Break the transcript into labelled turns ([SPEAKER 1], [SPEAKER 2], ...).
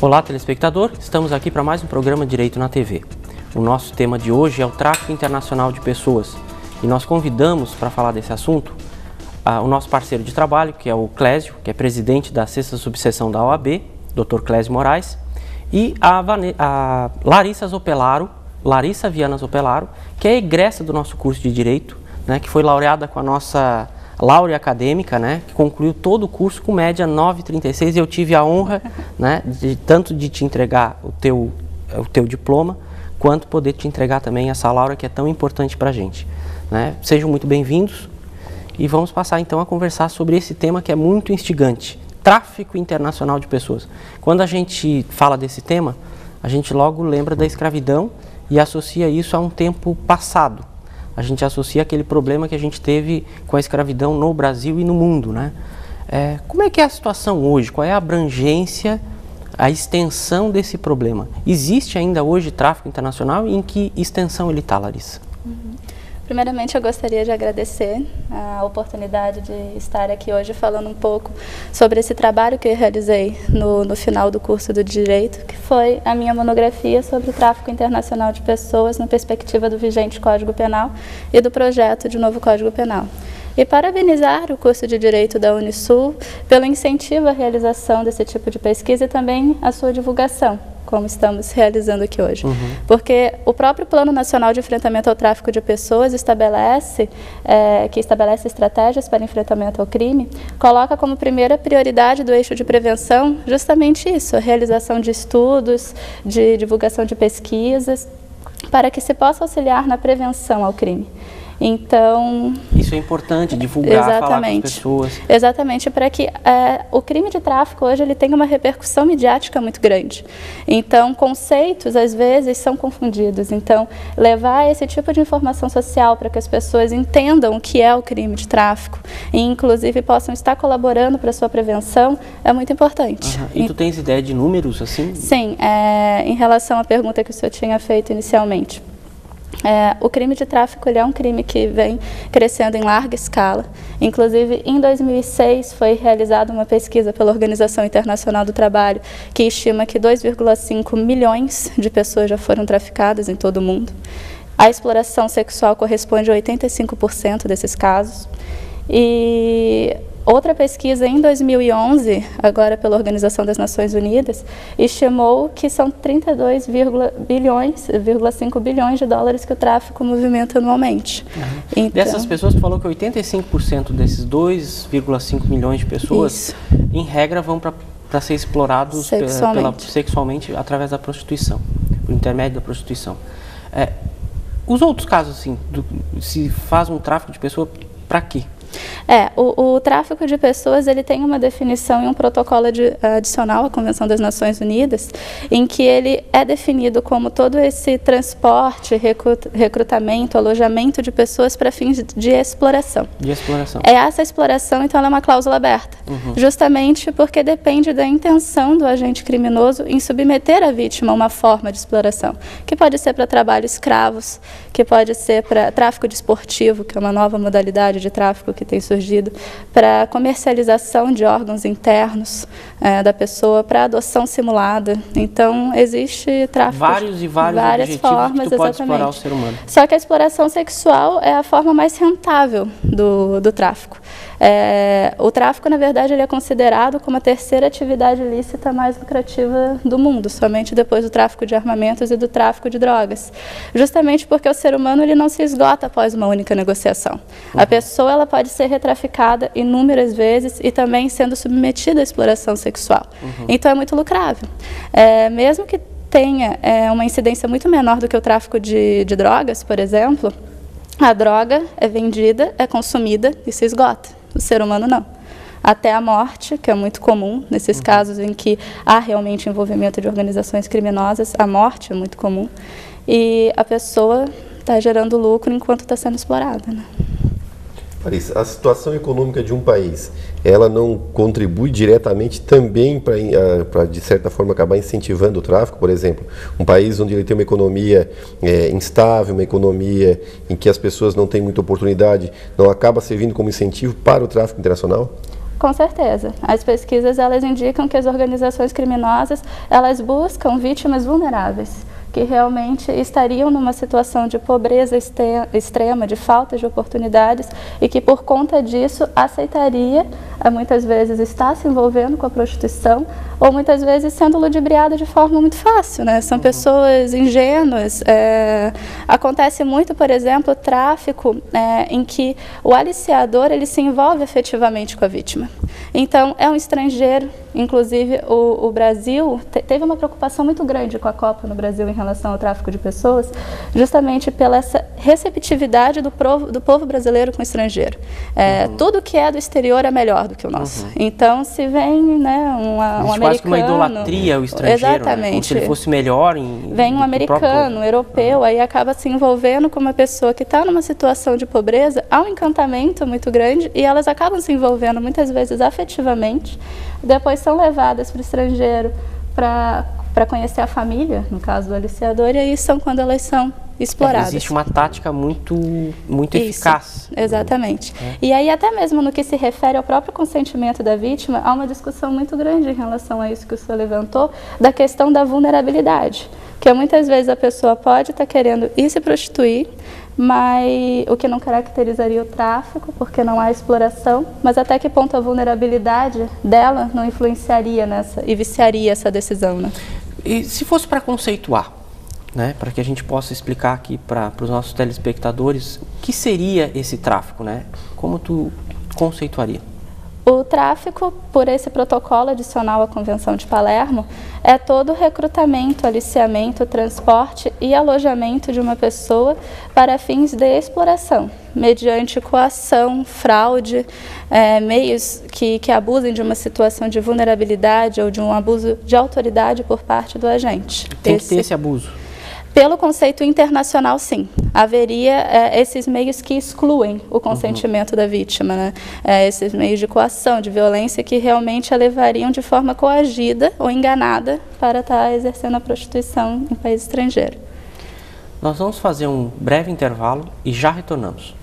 [SPEAKER 1] Olá, telespectador. Estamos aqui para mais um programa Direito na TV. O nosso tema de hoje é o tráfico internacional de pessoas. E nós convidamos para falar desse assunto o nosso parceiro de trabalho, que é o Clésio, que é presidente da 6ª subseção da OAB, Dr. Clésio Moraes, e a Larissa Viana Zopelaro, que é egressa do nosso curso de Direito, né, que foi laureada com a nossa Laurea Acadêmica, né, que concluiu todo o curso com média 9,36, e eu tive a honra, né, tanto de te entregar o teu diploma, quanto poder te entregar também essa laurea que é tão importante para a gente. Né? Sejam muito bem-vindos e vamos passar então a conversar sobre esse tema que é muito instigante, tráfico internacional de pessoas. Quando a gente fala desse tema, a gente logo lembra da escravidão e associa isso a um tempo passado. A gente associa aquele problema que a gente teve com a escravidão no Brasil e no mundo, né? Como é que é a situação hoje? Qual é a abrangência, a extensão desse problema? Existe ainda hoje tráfico internacional e em que extensão ele está, Larissa?
[SPEAKER 2] Primeiramente, eu gostaria de agradecer a oportunidade de estar aqui hoje falando um pouco sobre esse trabalho que eu realizei no final do curso do Direito, que foi a minha monografia sobre o tráfico internacional de pessoas na perspectiva do vigente Código Penal e do projeto de novo Código Penal. E parabenizar o curso de Direito da Unisul pelo incentivo à realização desse tipo de pesquisa e também a sua divulgação, como estamos realizando aqui hoje. Porque o próprio Plano Nacional de Enfrentamento ao Tráfico de Pessoas estabelece estratégias para enfrentamento ao crime, coloca como primeira prioridade do eixo de prevenção justamente isso, a realização de estudos, de divulgação de pesquisas, para que se possa auxiliar na prevenção ao crime. Então,
[SPEAKER 1] isso é importante, divulgar, falar com as pessoas.
[SPEAKER 2] Exatamente, para que o crime de tráfico hoje ele tem uma repercussão midiática muito grande. Então, conceitos às vezes são confundidos. Então, levar esse tipo de informação social para que as pessoas entendam o que é o crime de tráfico e inclusive possam estar colaborando para a sua prevenção é muito importante.
[SPEAKER 1] E tu tens ideia de números assim?
[SPEAKER 2] Sim, em relação à pergunta que o senhor tinha feito inicialmente. O crime de tráfico ele é um crime que vem crescendo em larga escala. Inclusive, em 2006, foi realizada uma pesquisa pela Organização Internacional do Trabalho que estima que 2,5 milhões de pessoas já foram traficadas em todo o mundo. A exploração sexual corresponde a 85% desses casos. E outra pesquisa em 2011, agora pela Organização das Nações Unidas, estimou que são 32,5 bilhões de dólares que o tráfico movimenta anualmente.
[SPEAKER 1] Então, dessas pessoas, tu falou que 85% desses 2,5 milhões de pessoas, em regra, vão para ser explorados sexualmente através da prostituição, por intermédio da prostituição. Os outros casos, assim, se faz um tráfico de pessoa, para quê?
[SPEAKER 2] O tráfico de pessoas ele tem uma definição em um protocolo adicional à Convenção das Nações Unidas, em que ele é definido como todo esse transporte, recrutamento, alojamento de pessoas para fins de exploração. Essa exploração, então, ela é uma cláusula aberta, justamente porque depende da intenção do agente criminoso em submeter a vítima a uma forma de exploração, que pode ser para trabalho escravos, que pode ser para tráfico desportivo, que é uma nova modalidade de tráfico que tem surgido, para comercialização de órgãos internos da pessoa, para adoção simulada. Então, existe tráfico
[SPEAKER 1] vários várias formas, que tu pode explorar o ser humano.
[SPEAKER 2] Só que a exploração sexual é a forma mais rentável do tráfico. O tráfico, na verdade, ele é considerado como a terceira atividade ilícita mais lucrativa do mundo, somente depois do tráfico de armamentos e do tráfico de drogas. Justamente porque o ser humano ele não se esgota após uma única negociação. A pessoa ela pode ser retraficada inúmeras vezes e também sendo submetida à exploração sexual. Então é muito lucrável. Mesmo que tenha uma incidência muito menor do que o tráfico de drogas, por exemplo, a droga é vendida, é consumida e se esgota. O ser humano não. Até a morte, que é muito comum nesses casos em que há realmente envolvimento de organizações criminosas, a morte é muito comum e a pessoa está gerando lucro enquanto está sendo explorada, né?
[SPEAKER 3] Larissa, a situação econômica de um país, ela não contribui diretamente também para, de certa forma, acabar incentivando o tráfico? Por exemplo, um país onde ele tem uma economia instável, uma economia em que as pessoas não têm muita oportunidade, não acaba servindo como incentivo para o tráfico internacional?
[SPEAKER 2] Com certeza. As pesquisas, elas indicam que as organizações criminosas, elas buscam vítimas vulneráveis, que realmente estariam numa situação de pobreza extrema, de falta de oportunidades, e que por conta disso aceitaria, muitas vezes, estar se envolvendo com a prostituição, ou muitas vezes sendo ludibriada de forma muito fácil, né? São pessoas ingênuas. Acontece muito, por exemplo, o tráfico em que o aliciador ele se envolve efetivamente com a vítima. Então, é um estrangeiro. Inclusive, o Brasil teve uma preocupação muito grande com a Copa no Brasil em relação ao tráfico de pessoas, justamente pela essa receptividade do povo brasileiro com o estrangeiro. Tudo que é do exterior é melhor do que o nosso. Então, se vem, né, um americano...
[SPEAKER 1] Quase que uma idolatria ao estrangeiro,
[SPEAKER 2] exatamente.
[SPEAKER 1] Né? Como se ele fosse melhor
[SPEAKER 2] Vem um americano, europeu, aí acaba se envolvendo com uma pessoa que está numa situação de pobreza, há um encantamento muito grande, e elas acabam se envolvendo muitas vezes afetivamente, depois são levadas para o estrangeiro para conhecer a família, no caso do aliciador, e aí são quando elas são exploradas.
[SPEAKER 1] Existe uma tática muito eficaz.
[SPEAKER 2] Exatamente. E aí, até mesmo no que se refere ao próprio consentimento da vítima, há uma discussão muito grande em relação a isso que o senhor levantou, da questão da vulnerabilidade. Que muitas vezes a pessoa pode estar querendo ir se prostituir, mas o que não caracterizaria o tráfico, porque não há exploração, mas até que ponto a vulnerabilidade dela não influenciaria nessa e viciaria essa decisão, né?
[SPEAKER 1] E se fosse para conceituar, né, para que a gente possa explicar aqui para os nossos telespectadores, o que seria esse tráfico, né? Como tu conceituaria?
[SPEAKER 2] O tráfico, por esse protocolo adicional à Convenção de Palermo, é todo o recrutamento, aliciamento, transporte e alojamento de uma pessoa para fins de exploração, mediante coação, fraude, meios que abusem de uma situação de vulnerabilidade ou de um abuso de autoridade por parte do agente.
[SPEAKER 1] Tem que ter esse abuso.
[SPEAKER 2] Pelo conceito internacional, sim. Haveria esses meios que excluem o consentimento da vítima, né? Esses meios de coação, de violência, que realmente a levariam de forma coagida ou enganada para estar exercendo a prostituição em país estrangeiro.
[SPEAKER 1] Nós vamos fazer um breve intervalo e já retornamos.